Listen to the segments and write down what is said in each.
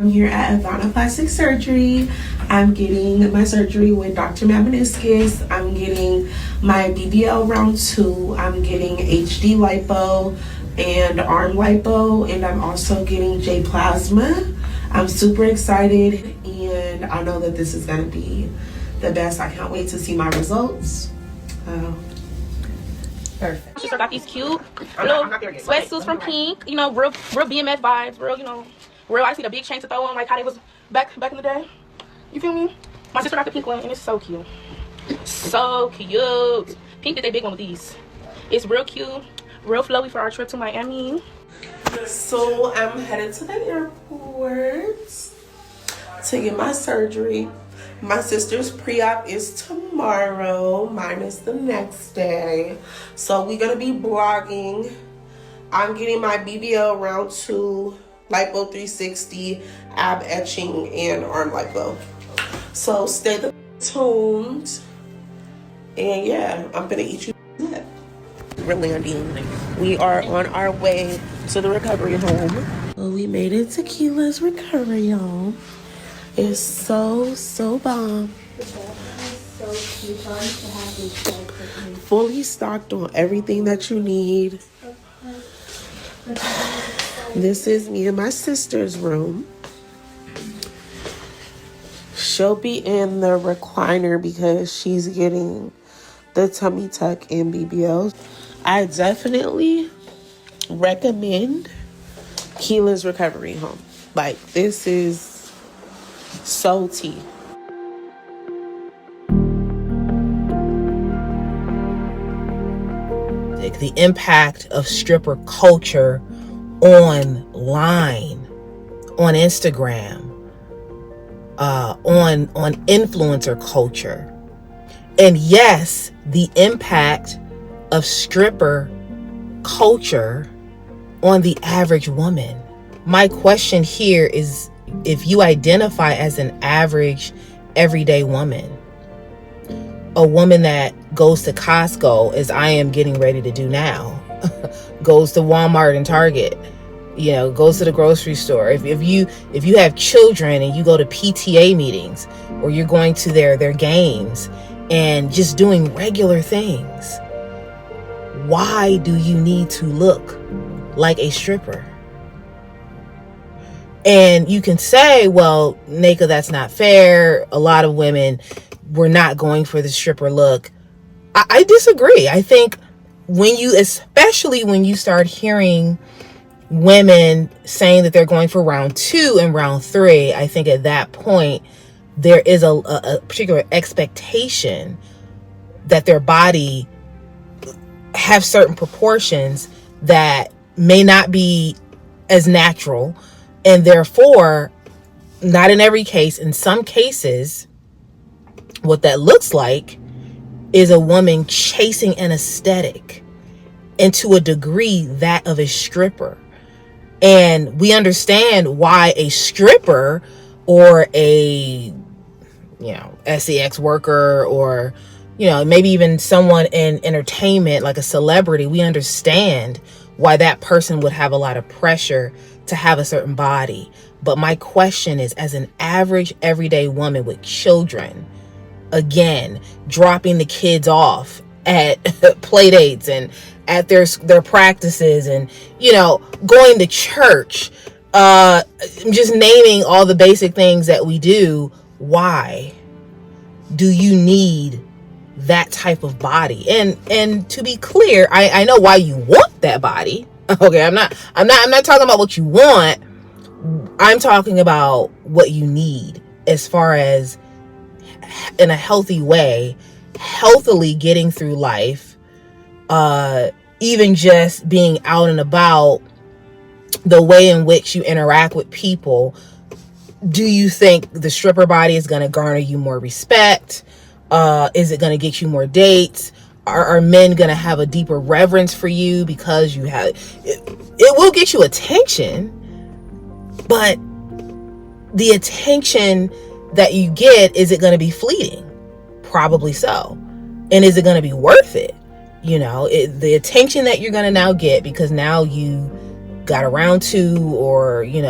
I'm here at Ivana Plastic Surgery. I'm getting my surgery with Dr. Memoir. I'm getting my BBL round 2. I'm getting HD lipo and arm lipo, and I'm also getting J plasma. I'm super excited, and I know that this is going to be the best. I can't wait to see my results. Perfect. She still got these cute little sweatsuits from Pink. You know, real BMF vibes. Real, I see the big chain to throw on like how they was back in the day. You feel me? My sister got the pink one and it's so cute. So cute. Pink did a big one with these. It's real cute, real flowy for our trip to Miami. So I'm headed to the airport to get my surgery. My sister's pre-op is tomorrow. Mine is the next day. So we're gonna be vlogging. I'm getting my BBL round 2. Lipo 360, ab etching, and arm lipo. So stay tuned. And yeah, I'm gonna eat you up. We're landing. We are on our way to the recovery home. Well, we made it to Keela's recovery home. It's so bomb. Fully stocked on everything that you need. This is me and my sister's room. She'll be in the recliner because she's getting the tummy tuck and BBL. I definitely recommend Keela's recovery home. Like, this is so tea. The impact of stripper culture online, on Instagram, on influencer culture, and yes, the impact of stripper culture on the average woman. My question here is, if you identify as an average everyday woman, a woman that goes to Costco, as I am getting ready to do now, goes to Walmart and Target, you know, goes to the grocery store. If you have children and you go to PTA meetings, or you're going to their games and just doing regular things, why do you need to look like a stripper? And you can say, well, Naka, that's not fair. A lot of women were not going for the stripper look. I disagree. I think especially when you start hearing women saying that they're going for round 2 and round 3, I think at that point there is a particular expectation that their body have certain proportions that may not be as natural, and therefore, not in every case, in some cases, what that looks like is a woman chasing an aesthetic, and to a degree that of a stripper. And we understand why a stripper or a, SEX worker, or, maybe even someone in entertainment, like a celebrity, we understand why that person would have a lot of pressure to have a certain body. But my question is, as an average everyday woman with children, again, dropping the kids off at play dates and at their practices, and going to church, just naming all the basic things that we do, why do you need that type of body? And to be clear, I know why you want that body. Okay, I'm not talking about what you want. I'm talking about what you need, as far as in a healthy way, healthily getting through life, even just being out and about, the way in which you interact with people. Do you think the stripper body is going to garner you more respect? Is it going to get you more dates? Are men going to have a deeper reverence for you because you have it will get you attention, but the attention that you get, is it going to be fleeting? Probably so. And is it going to be worth it? The attention that you're going to now get because now you got around to, or you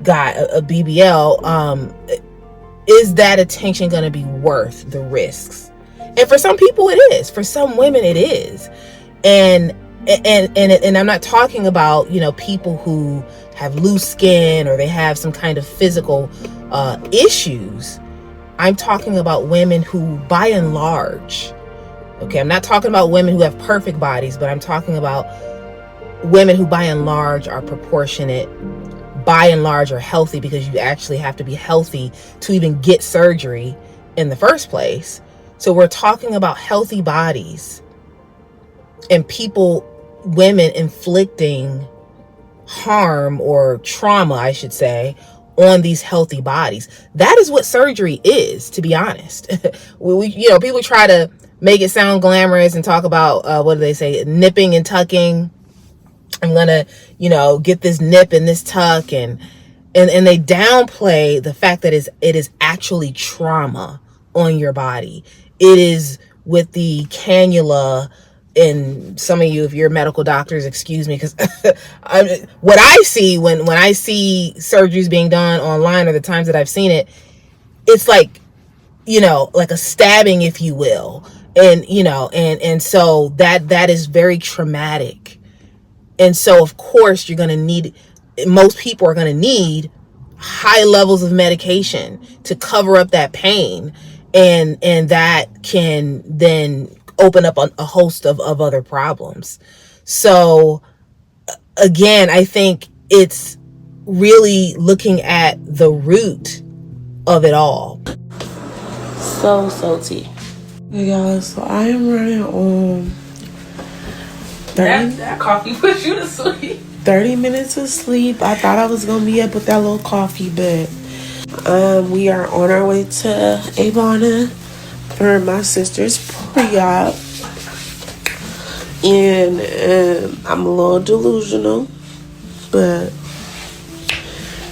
got a BBL, is that attention going to be worth the risks? And for some people it is. For some women it is. And I'm not talking about, people who have loose skin or they have some kind of physical issues. I'm talking about women who, by and large, okay, I'm not talking about women who have perfect bodies, but I'm talking about women who, by and large, are proportionate, by and large, are healthy, because you actually have to be healthy to even get surgery in the first place. So we're talking about healthy bodies and women inflicting harm or trauma, I should say, on these healthy bodies. That is what surgery is, to be honest. People try to make it sound glamorous and talk about, what do they say, nipping and tucking. I'm gonna, get this nip and this tuck, and they downplay the fact that it is actually trauma on your body. It is with the cannula. And some of you, if you're medical doctors, excuse me, because what I see when I see surgeries being done online, or the times that I've seen it, it's like, like a stabbing, if you will. And, and so that is very traumatic. And so, of course, most people are going to need high levels of medication to cover up that pain. And that can then open up a host of other problems. So again, I think it's really looking at the root of it all. So tea. Hey guys, so I am running on 30. That coffee puts you to sleep. 30 minutes of sleep. I thought I was gonna be up with that little coffee, but we are on our way to Avon for my sister's pre-op, and I'm a little delusional, but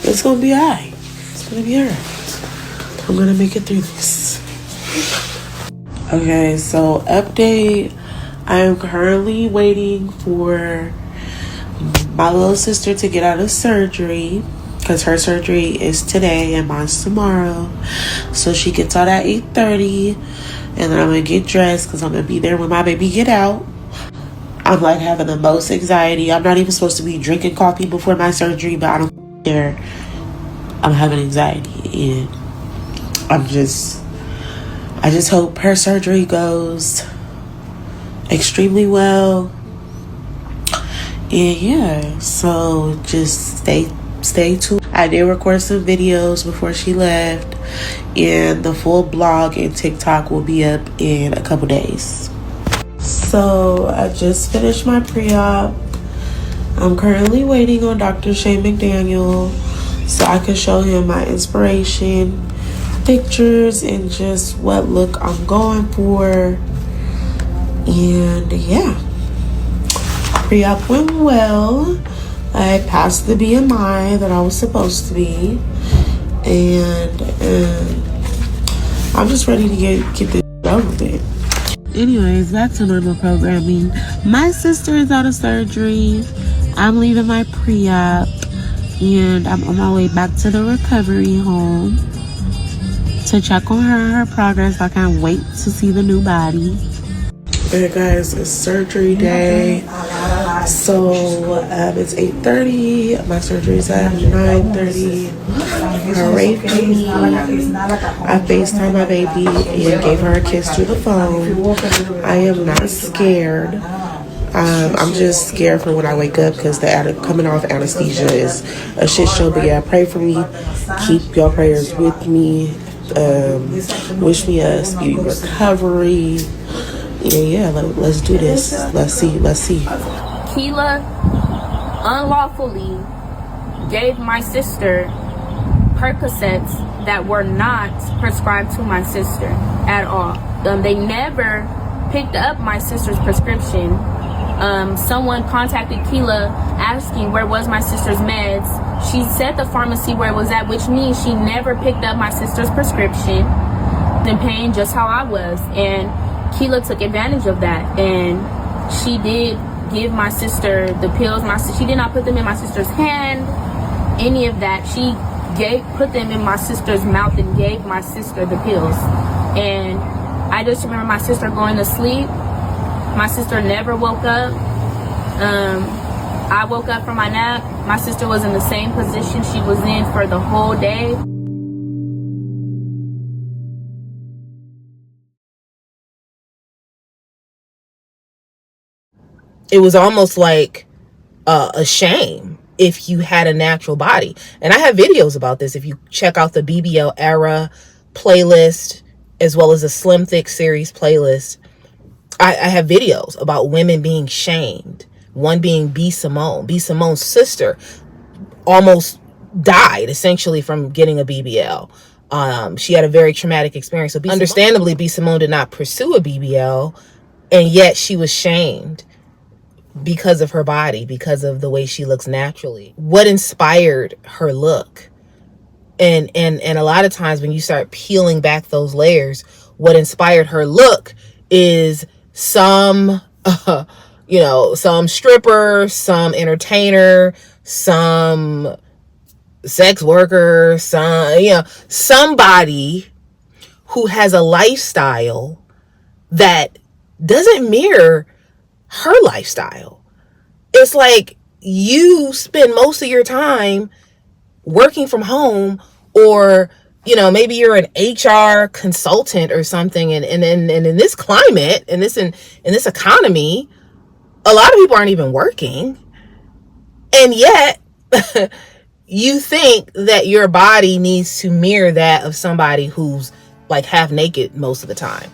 it's gonna be alright. It's gonna be alright. I'm gonna make it through this. Okay, so update. I am currently waiting for my little sister to get out of surgery, because her surgery is today and mine's tomorrow. So she gets out at 8:30, and then I'm gonna get dressed because I'm gonna be there when my baby get out. I'm like having the most anxiety. I'm not even supposed to be drinking coffee before my surgery, but I don't care. I'm having anxiety, and I just hope her surgery goes extremely well. And yeah, so just stay tuned. I did record some videos before she left, and the full blog and TikTok will be up in a couple days. So I just finished my pre-op. I'm currently waiting on Dr. Shane McDaniel so I can show him my inspiration pictures and just what look I'm going for. And yeah, pre-op went well. I passed the BMI that I was supposed to be, and I'm just ready to get this over with. Anyways, back to normal programming. My sister is out of surgery. I'm leaving my pre-op, and I'm on my way back to the recovery home to check on her progress. I can't wait to see the new body. Hey guys, it's surgery day. So it's 8:30. My surgery's at 9:30. Hooray for me. I FaceTimed my baby and gave her a kiss through the phone. I am not scared. I'm just scared for when I wake up, because coming off anesthesia is a shit show. But yeah, pray for me. Keep your prayers with me. Wish me a speedy recovery. Yeah, let's do this. Let's see. Keela unlawfully gave my sister Percocets that were not prescribed to my sister at all. They never picked up my sister's prescription. Someone contacted Keela asking where was my sister's meds. She said the pharmacy where it was at, which means she never picked up my sister's prescription, and paying just how I was. And Keela took advantage of that, and she did give my sister the pills. She did not put them in my sister's hand, any of that. She put them in my sister's mouth and gave my sister the pills. And I just remember my sister going to sleep. My sister never woke up. I woke up from my nap. My sister was in the same position she was in for the whole day. It was almost like a shame if you had a natural body. And I have videos about this. If you check out the BBL era playlist, as well as the Slim Thick series playlist, I have videos about women being shamed. One being B. Simone. B. Simone's sister almost died essentially from getting a BBL. She had a very traumatic experience. So understandably, B. Simone did not pursue a BBL, and yet she was shamed because of her body, because of the way she looks naturally. What inspired her look? And a lot of times when you start peeling back those layers, what inspired her look is some some stripper, some entertainer, some sex worker, somebody who has a lifestyle that doesn't mirror her lifestyle. It's like you spend most of your time working from home, or maybe you're an HR consultant or something, and in this climate, in this economy, a lot of people aren't even working, and yet you think that your body needs to mirror that of somebody who's like half naked most of the time.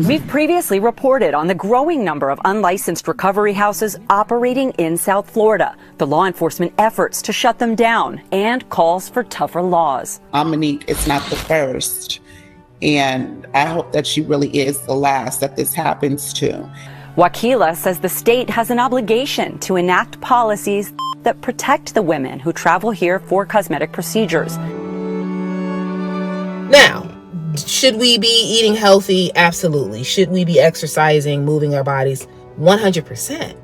We've previously reported on the growing number of unlicensed recovery houses operating in South Florida, the law enforcement efforts to shut them down, and calls for tougher laws. Ahmonique is not the first, and I hope that she really is the last that this happens to. Wakila says the state has an obligation to enact policies that protect the women who travel here for cosmetic procedures. Now, should we be eating healthy? Absolutely. Should we be exercising, moving our bodies? 100%.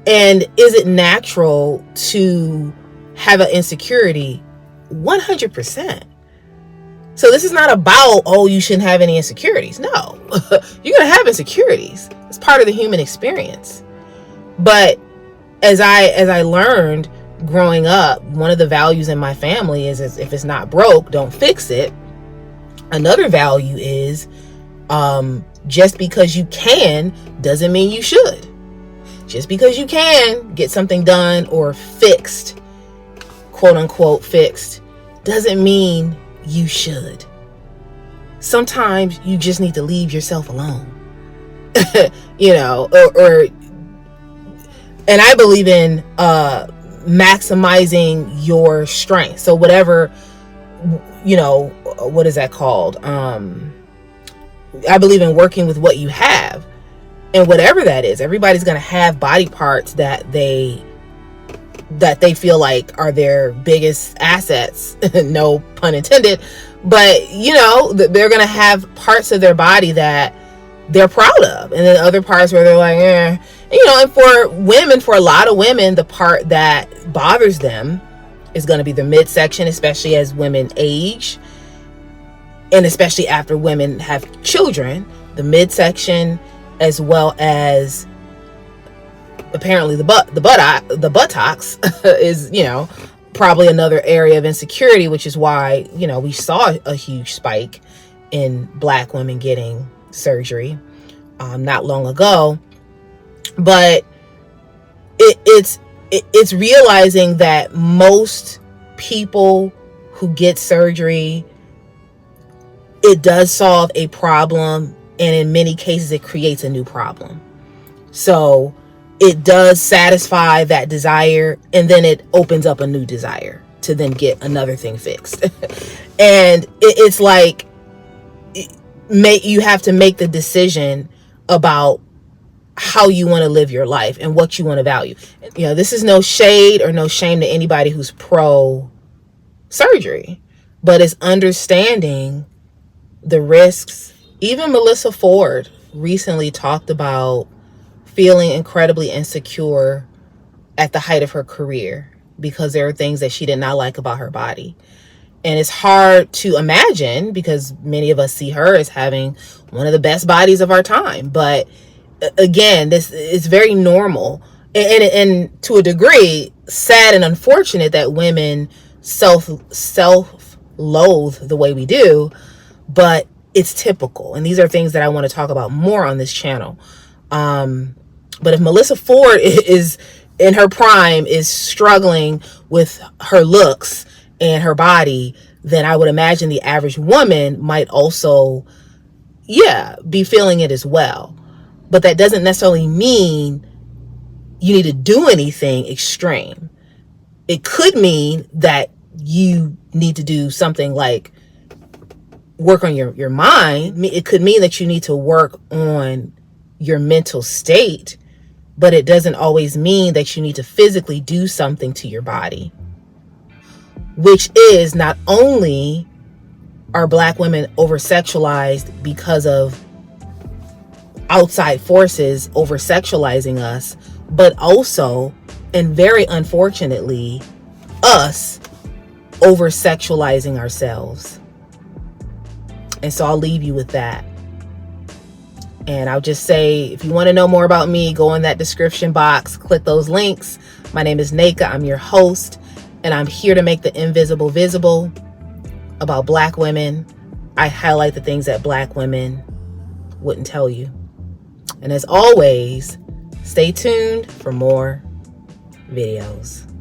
And is it natural to have an insecurity? 100%. So this is not about, you shouldn't have any insecurities. No, you're going to have insecurities. It's part of the human experience. But as I learned growing up, one of the values in my family is if it's not broke, don't fix it. Another value is just because you can doesn't mean you should. Just because you can get something done or fixed, quote unquote fixed, doesn't mean you should. Sometimes you just need to leave yourself alone. And I believe in maximizing your strength. So whatever, what is that called? I believe in working with what you have, and whatever that is. Everybody's going to have body parts that they feel like are their biggest assets. No pun intended. But they're going to have parts of their body that they're proud of, and then other parts where they're like, and for a lot of women, the part that bothers them is going to be the midsection, especially as women age, and especially after women have children. The midsection, as well as apparently the buttocks is probably another area of insecurity, which is why we saw a huge spike in Black women getting surgery not long ago. But it's realizing that most people who get surgery, it does solve a problem, and in many cases it creates a new problem. So it does satisfy that desire, and then it opens up a new desire to then get another thing fixed. And it's like you have to make the decision about how you want to live your life and what you want to value. This is no shade or no shame to anybody who's pro surgery, but it's understanding the risks. Even Melissa Ford recently talked about feeling incredibly insecure at the height of her career because there are things that she did not like about her body. And it's hard to imagine because many of us see her as having one of the best bodies of our time. But again, this is very normal and to a degree sad and unfortunate that women self-loathe the way we do, but it's typical. And these are things that I want to talk about more on this channel. But if Melissa Ford is in her prime, is struggling with her looks and her body, then I would imagine the average woman might also, be feeling it as well. But that doesn't necessarily mean you need to do anything extreme. It could mean that you need to do something like work on your mind. It could mean that you need to work on your mental state, but it doesn't always mean that you need to physically do something to your body. Which is, not only are Black women over-sexualized because of outside forces over-sexualizing us, but also, and very unfortunately, us over-sexualizing ourselves. And so I'll leave you with that. And I'll just say, if you want to know more about me, go in that description box, click those links. My name is Neka. I'm your host, and I'm here to make the invisible visible about Black women. I highlight the things that Black women wouldn't tell you. And as always, stay tuned for more videos.